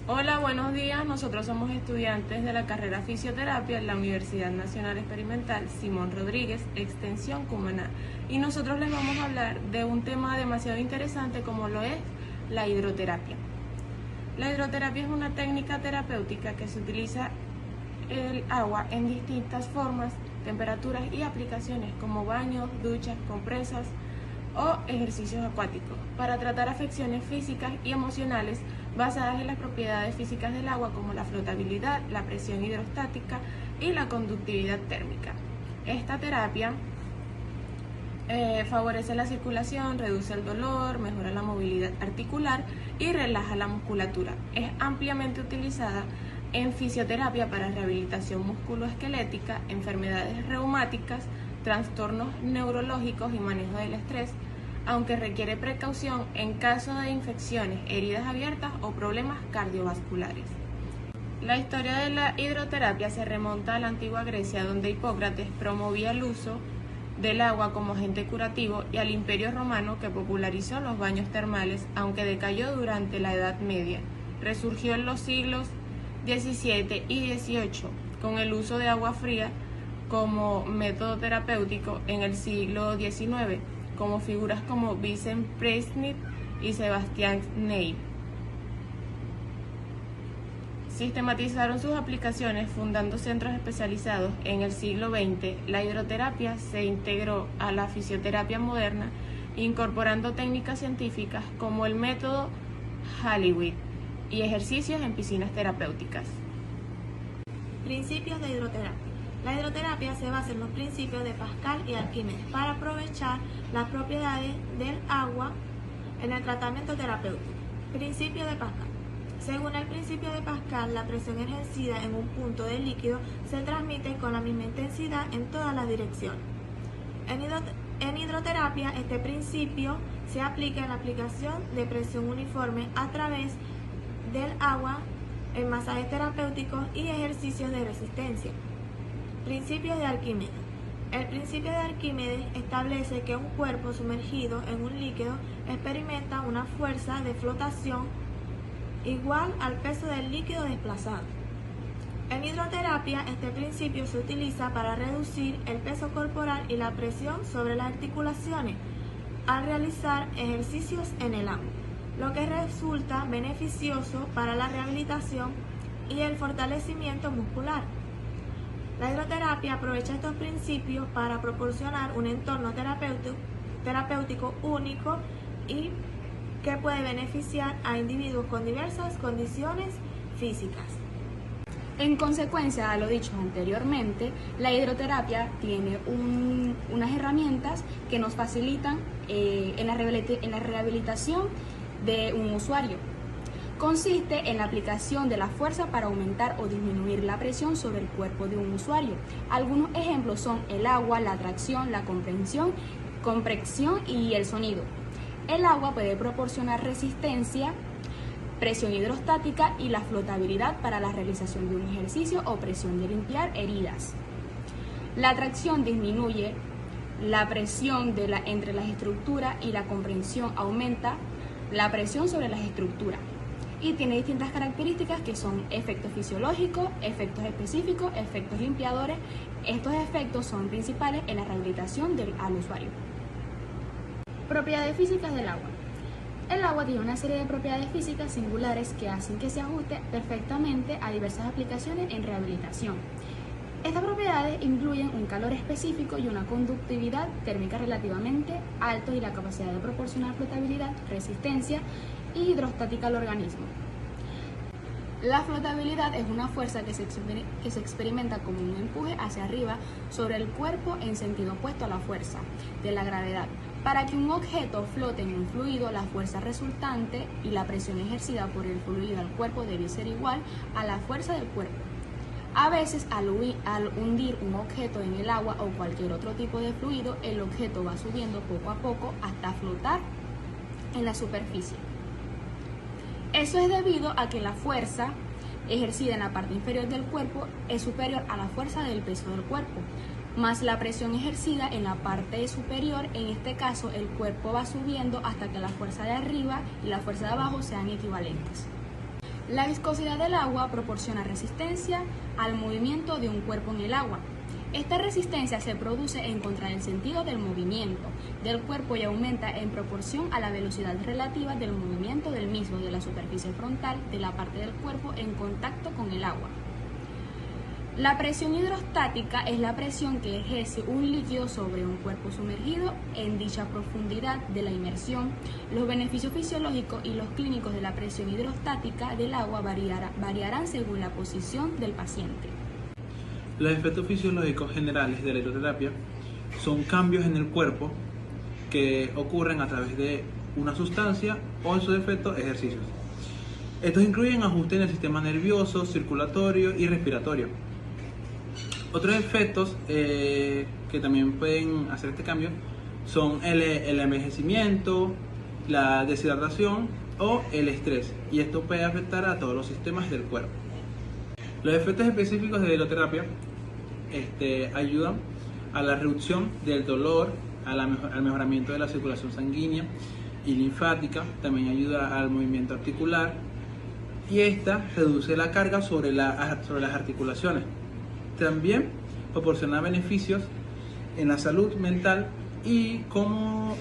Hola, buenos días. Nosotros somos estudiantes de la carrera Fisioterapia en la Universidad Nacional Experimental Simón Rodríguez, Extensión Cumaná. Y nosotros les vamos a hablar de un tema demasiado interesante como lo es la hidroterapia. La hidroterapia es una técnica terapéutica que se utiliza el agua en distintas formas, temperaturas y aplicaciones como baños, duchas, compresas o ejercicios acuáticos para tratar afecciones físicas y emocionales basadas en las propiedades físicas del agua como la flotabilidad, la presión hidrostática y la conductividad térmica. Esta terapia favorece la circulación, reduce el dolor, mejora la movilidad articular y relaja la musculatura. Es ampliamente utilizada en fisioterapia para rehabilitación musculoesquelética, enfermedades reumáticas, trastornos neurológicos y manejo del estrés, aunque requiere precaución en caso de infecciones, heridas abiertas o problemas cardiovasculares. La historia de la hidroterapia se remonta a la antigua Grecia, donde Hipócrates promovía el uso del agua como agente curativo, y al Imperio Romano, que popularizó los baños termales, aunque decayó durante la Edad Media. Resurgió en los siglos XVII y XVIII con el uso de agua fría como método terapéutico en el siglo XIX, como figuras como Vincent Preisnet y Sebastian Ney. Sistematizaron sus aplicaciones fundando centros especializados. En el siglo XX, la hidroterapia se integró a la fisioterapia moderna, incorporando técnicas científicas como el método Halliwell y ejercicios en piscinas terapéuticas. Principios de hidroterapia. La hidroterapia se basa en los principios de Pascal y Arquímedes para aprovechar las propiedades del agua en el tratamiento terapéutico. Principio de Pascal. Según el principio de Pascal, la presión ejercida en un punto del líquido se transmite con la misma intensidad en todas las direcciones. En hidroterapia, este principio se aplica en la aplicación de presión uniforme a través del agua en masajes terapéuticos y ejercicios de resistencia. Principios de Arquímedes. El principio de Arquímedes establece que un cuerpo sumergido en un líquido experimenta una fuerza de flotación igual al peso del líquido desplazado. En hidroterapia, este principio se utiliza para reducir el peso corporal y la presión sobre las articulaciones al realizar ejercicios en el agua, lo que resulta beneficioso para la rehabilitación y el fortalecimiento muscular. La hidroterapia aprovecha estos principios para proporcionar un entorno terapéutico único y que puede beneficiar a individuos con diversas condiciones físicas. En consecuencia a lo dicho anteriormente, la hidroterapia tiene unas herramientas que nos facilitan en la rehabilitación de un usuario. Consiste en la aplicación de la fuerza para aumentar o disminuir la presión sobre el cuerpo de un usuario. Algunos ejemplos son el agua, la tracción, la compresión y el sonido. El agua puede proporcionar resistencia, presión hidrostática y la flotabilidad para la realización de un ejercicio o presión de limpiar heridas. La tracción disminuye la presión entre las estructuras y la compresión aumenta la presión sobre las estructuras. Y tiene distintas características que son efectos fisiológicos, efectos específicos, efectos limpiadores. Estos efectos son principales en la rehabilitación al usuario. Propiedades físicas del agua. El agua tiene una serie de propiedades físicas singulares que hacen que se ajuste perfectamente a diversas aplicaciones en rehabilitación. Estas propiedades incluyen un calor específico y una conductividad térmica relativamente alto y la capacidad de proporcionar flotabilidad, resistencia y hidrostática al organismo. La flotabilidad es una fuerza que se experimenta como un empuje hacia arriba sobre el cuerpo en sentido opuesto a la fuerza de la gravedad. Para que un objeto flote en un fluido, la fuerza resultante y la presión ejercida por el fluido al cuerpo debe ser igual a la fuerza del cuerpo. A veces, al hundir un objeto en el agua o cualquier otro tipo de fluido, el objeto va subiendo poco a poco hasta flotar en la superficie. Eso es debido a que la fuerza ejercida en la parte inferior del cuerpo es superior a la fuerza del peso del cuerpo, más la presión ejercida en la parte superior. En este caso, el cuerpo va subiendo hasta que la fuerza de arriba y la fuerza de abajo sean equivalentes. La viscosidad del agua proporciona resistencia al movimiento de un cuerpo en el agua. Esta resistencia se produce en contra del sentido del movimiento del cuerpo y aumenta en proporción a la velocidad relativa del movimiento del mismo de la superficie frontal de la parte del cuerpo en contacto con el agua. La presión hidrostática es la presión que ejerce un líquido sobre un cuerpo sumergido en dicha profundidad de la inmersión. Los beneficios fisiológicos y los clínicos de la presión hidrostática del agua variarán según la posición del paciente. Los efectos fisiológicos generales de la hidroterapia son cambios en el cuerpo que ocurren a través de una sustancia o, en su defecto, ejercicios. Estos incluyen ajustes en el sistema nervioso, circulatorio y respiratorio. Otros efectos que también pueden hacer este cambio son el envejecimiento, la deshidratación o el estrés, y esto puede afectar a todos los sistemas del cuerpo. Los efectos específicos de la hidroterapia ayudan a la reducción del dolor, al mejoramiento de la circulación sanguínea y linfática, también ayuda al movimiento articular, y esta reduce la carga sobre las articulaciones. También proporciona beneficios en la salud mental y como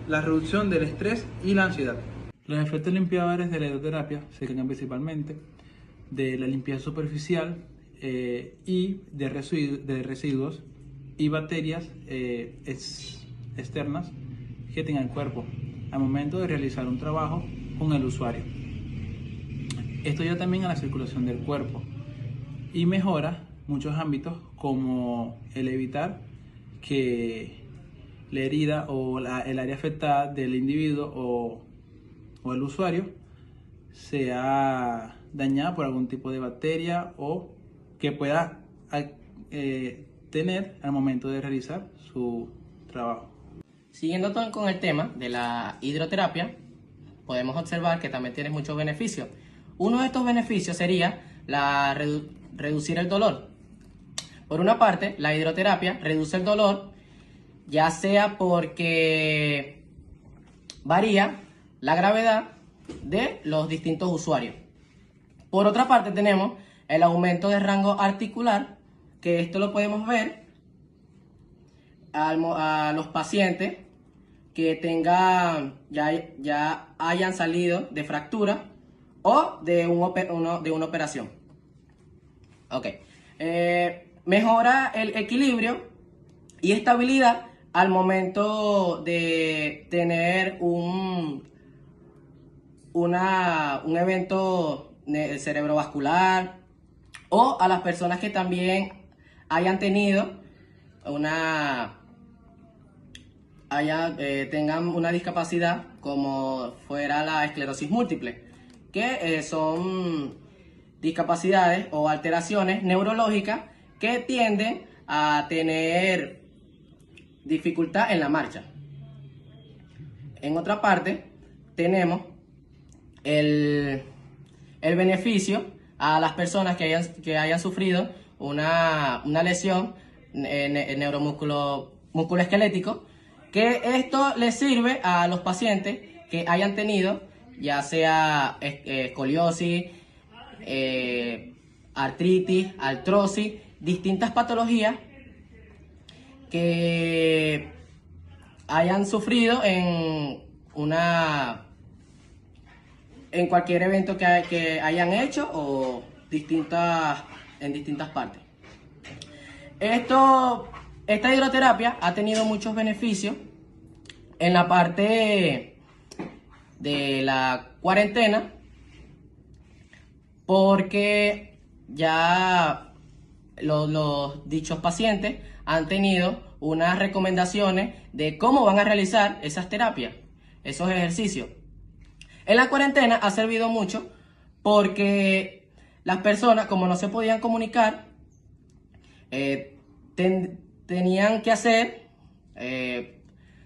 la reducción del estrés y la ansiedad. Los efectos limpiadores de la hidroterapia se encargan principalmente de la limpieza superficial y de residuos y bacterias externas que tenga el cuerpo al momento de realizar un trabajo con el usuario. Esto ayuda también a la circulación del cuerpo y mejora muchos ámbitos, como el evitar que la herida o el área afectada del individuo o el usuario sea dañada por algún tipo de bacteria o que pueda tener al momento de realizar su trabajo. Siguiendo con el tema de la hidroterapia, podemos observar que también tiene muchos beneficios. Uno de estos beneficios sería reducir el dolor. Por una parte, la hidroterapia reduce el dolor, ya sea porque varía la gravedad de los distintos usuarios. Por otra parte, tenemos el aumento del rango articular, que esto lo podemos ver a los pacientes que ya hayan salido de fractura o de una operación. Mejora el equilibrio y estabilidad al momento de tener un evento cerebrovascular, o a las personas que también hayan tenido tengan una discapacidad como fuera la esclerosis múltiple, que son discapacidades o alteraciones neurológicas que tienden a tener dificultad en la marcha. En otra parte, tenemos el beneficio a las personas que hayan sufrido una lesión musculoesquelético, que esto les sirve a los pacientes que hayan tenido ya sea escoliosis, artritis, artrosis, distintas patologías que hayan sufrido en cualquier evento que hayan hecho o en distintas partes. Esta hidroterapia ha tenido muchos beneficios en la parte de la cuarentena, porque ya los dichos pacientes han tenido unas recomendaciones de cómo van a realizar esas terapias, esos ejercicios. En la cuarentena ha servido mucho porque las personas, como no se podían comunicar, tenían que hacer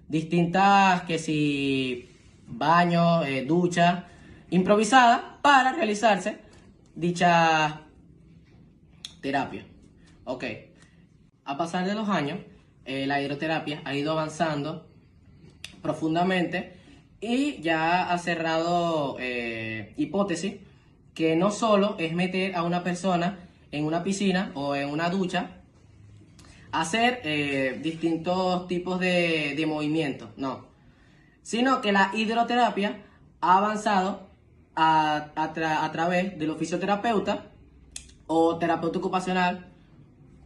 distintas, que si baños, duchas improvisadas para realizarse dicha terapia. A pasar de los años, la hidroterapia ha ido avanzando profundamente y ya ha cerrado hipótesis que no solo es meter a una persona en una piscina o en una ducha, hacer distintos tipos de movimientos, no, sino que la hidroterapia ha avanzado a través de los fisioterapeutas o terapeuta ocupacional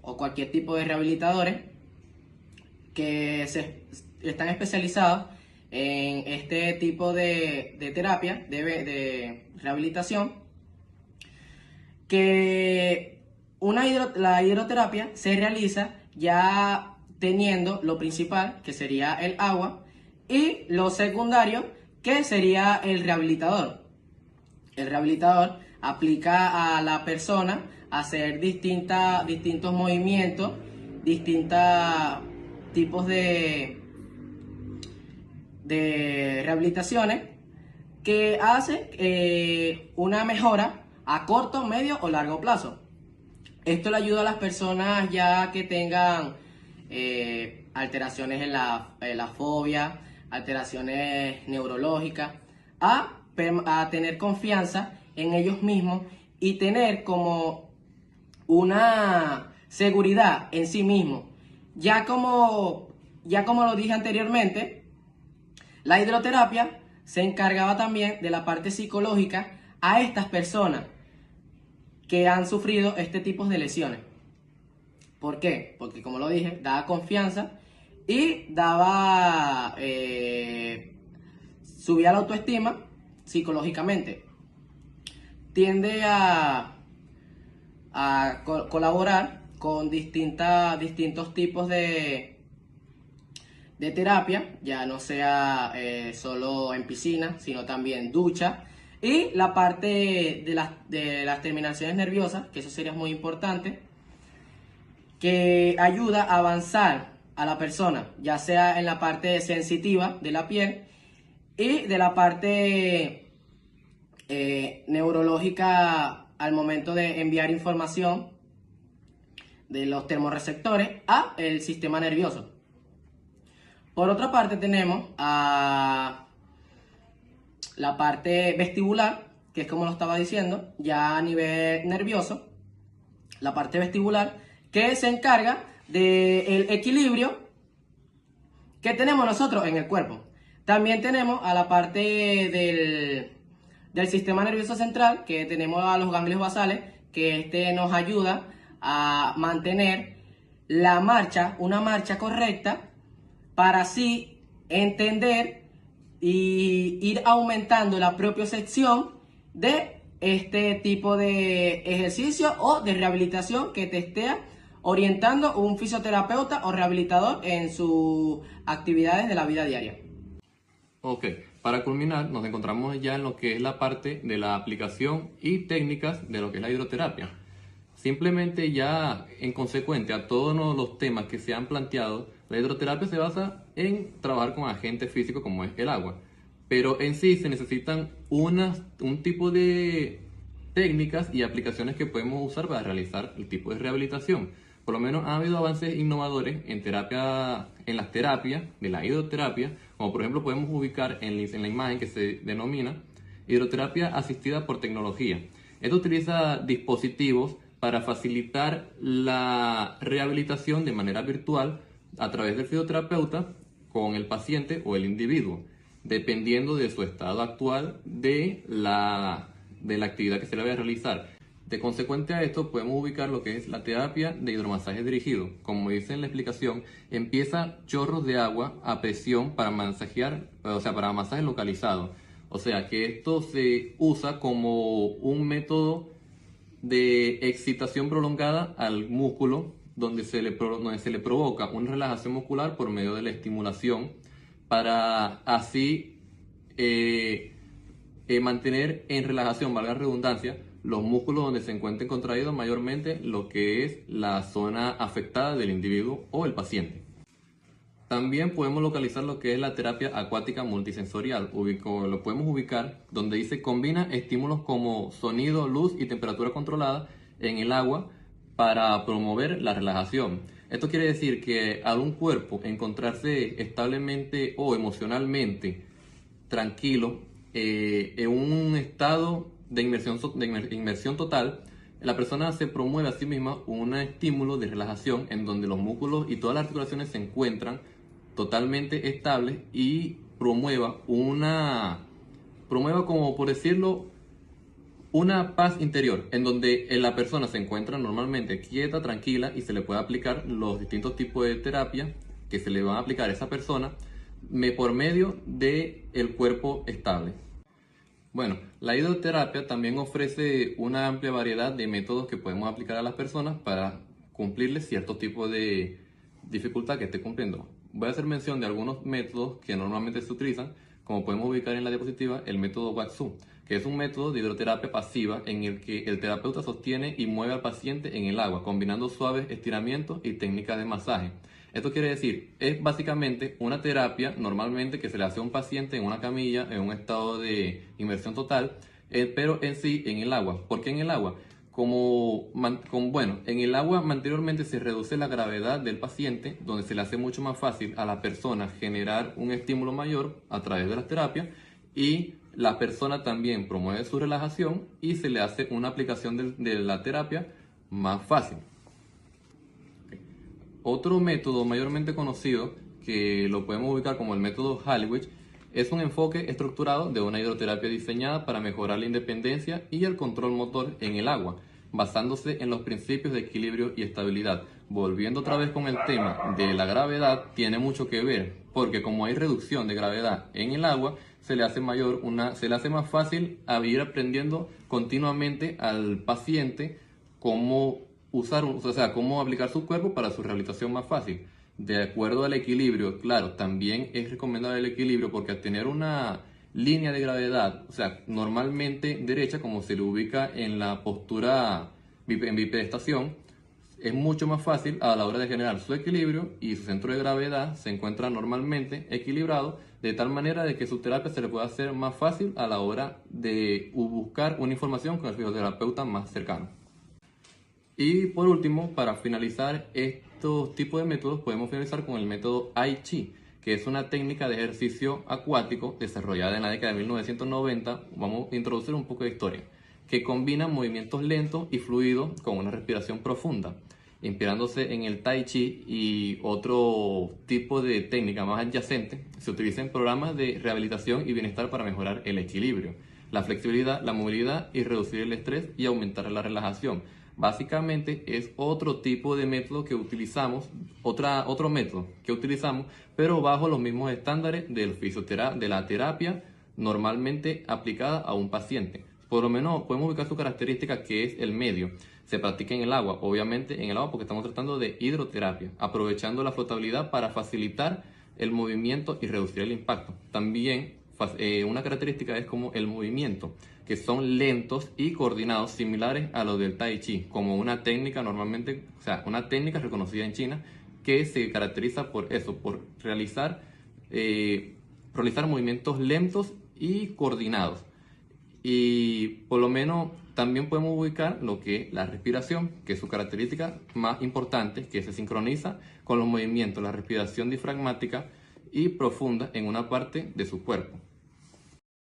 o cualquier tipo de rehabilitadores que están especializados en este tipo de terapia, de rehabilitación, que la hidroterapia se realiza ya teniendo lo principal, que sería el agua, y lo secundario, que sería el rehabilitador. El rehabilitador aplica a la persona a hacer distintos movimientos, distintos tipos de rehabilitaciones que hace una mejora a corto, medio o largo plazo. Esto le ayuda a las personas ya que tengan alteraciones en la fobia, alteraciones neurológicas, a tener confianza en ellos mismos y tener como una seguridad en sí mismos. Ya como lo dije anteriormente, la hidroterapia se encargaba también de la parte psicológica a estas personas que han sufrido este tipo de lesiones. ¿Por qué? Porque, como lo dije, daba confianza y subía la autoestima psicológicamente. Tiende a colaborar con distintos tipos de terapia, ya no sea solo en piscina, sino también ducha. Y la parte de las terminaciones nerviosas, que eso sería muy importante, que ayuda a avanzar a la persona, ya sea en la parte sensitiva de la piel y de la parte neurológica al momento de enviar información de los termorreceptores a el sistema nervioso. Por otra parte tenemos a la parte vestibular, que es como lo estaba diciendo, ya a nivel nervioso, la parte vestibular que se encarga del equilibrio que tenemos nosotros en el cuerpo. También tenemos a la parte del sistema nervioso central, que tenemos a los ganglios basales, que nos ayuda a mantener una marcha correcta para así entender y ir aumentando la propiocepción de este tipo de ejercicio o de rehabilitación que te esté orientando un fisioterapeuta o rehabilitador en sus actividades de la vida diaria. Ok, para culminar nos encontramos ya en lo que es la parte de la aplicación y técnicas de lo que es la hidroterapia. Simplemente ya en consecuente a todos los temas que se han planteado, la hidroterapia se basa en trabajar con agentes físicos como es el agua. Pero en sí se necesitan un tipo de técnicas y aplicaciones que podemos usar para realizar el tipo de rehabilitación. Por lo menos ha habido avances innovadores en las terapias, de la hidroterapia, como por ejemplo podemos ubicar en la imagen que se denomina hidroterapia asistida por tecnología. Esto utiliza dispositivos para facilitar la rehabilitación de manera virtual a través del fisioterapeuta con el paciente o el individuo, dependiendo de su estado actual de la actividad que se le va a realizar. De consecuente a esto podemos ubicar lo que es la terapia de hidromasaje dirigido. Como dice en la explicación, empieza chorros de agua a presión para masajear, para masaje localizado. O sea que esto se usa como un método de excitación prolongada al músculo donde se le provoca una relajación muscular por medio de la estimulación para así mantener en relajación, valga la redundancia, los músculos donde se encuentren contraídos mayormente lo que es la zona afectada del individuo o el paciente. También podemos localizar lo que es la terapia acuática multisensorial. Lo podemos ubicar donde dice combina estímulos como sonido, luz y temperatura controlada en el agua para promover la relajación. Esto quiere decir que al un cuerpo encontrarse establemente o emocionalmente tranquilo, en un estado de inmersión total, la persona se promueve a sí misma un estímulo de relajación en donde los músculos y todas las articulaciones se encuentran totalmente estables y promueva, como por decirlo, una paz interior, en donde la persona se encuentra normalmente quieta, tranquila, y se le puede aplicar los distintos tipos de terapia que se le van a aplicar a esa persona por medio del cuerpo estable. Bueno, la hidroterapia también ofrece una amplia variedad de métodos que podemos aplicar a las personas para cumplirles cierto tipo de dificultad que esté cumpliendo. Voy a hacer mención de algunos métodos que normalmente se utilizan, como podemos ubicar en la diapositiva el método Waxu, que es un método de hidroterapia pasiva en el que el terapeuta sostiene y mueve al paciente en el agua, combinando suaves estiramientos y técnicas de masaje. Esto quiere decir, es básicamente una terapia normalmente que se le hace a un paciente en una camilla, en un estado de inmersión total, pero en sí en el agua. ¿Por qué en el agua? En el agua anteriormente se reduce la gravedad del paciente, donde se le hace mucho más fácil a la persona generar un estímulo mayor a través de las terapias, y la persona también promueve su relajación y se le hace una aplicación de la terapia más fácil. Otro método mayormente conocido, que lo podemos ubicar como el método Halwich, es un enfoque estructurado de una hidroterapia diseñada para mejorar la independencia y el control motor en el agua, basándose en los principios de equilibrio y estabilidad. Volviendo otra vez con el tema de la gravedad, tiene mucho que ver, porque como hay reducción de gravedad en el agua, se le hace más fácil ir aprendiendo continuamente al paciente cómo cómo aplicar su cuerpo para su rehabilitación más fácil. De acuerdo al equilibrio, claro, también es recomendable el equilibrio, porque al tener una línea de gravedad, normalmente derecha, como se le ubica en la postura en bipedestación, es mucho más fácil a la hora de generar su equilibrio, y su centro de gravedad se encuentra normalmente equilibrado, de tal manera de que su terapia se le pueda hacer más fácil a la hora de buscar una información con el fisioterapeuta más cercano. Y por último, para finalizar estos tipos de métodos, podemos finalizar con el método Tai Chi, que es una técnica de ejercicio acuático desarrollada en la década de 1990. Vamos a introducir un poco de historia, que combina movimientos lentos y fluidos con una respiración profunda, inspirándose en el Tai Chi y otro tipo de técnica más adyacente. Se utiliza en programas de rehabilitación y bienestar para mejorar el equilibrio, la flexibilidad, la movilidad y reducir el estrés y aumentar la relajación. Básicamente es otro tipo de método que utilizamos, otro método que utilizamos, pero bajo los mismos estándares de la terapia normalmente aplicada a un paciente. Por lo menos podemos ubicar su característica, que es el medio. Se practica en el agua, obviamente en el agua, porque estamos tratando de hidroterapia, aprovechando la flotabilidad para facilitar el movimiento y reducir el impacto. También una característica es como el movimiento, que son lentos y coordinados, similares a los del Tai Chi, como una técnica una técnica reconocida en China, que se caracteriza por eso, por realizar movimientos lentos y coordinados. Y por lo menos también podemos ubicar lo que es la respiración, que es su característica más importante, que se sincroniza con los movimientos, la respiración diafragmática y profunda en una parte de su cuerpo.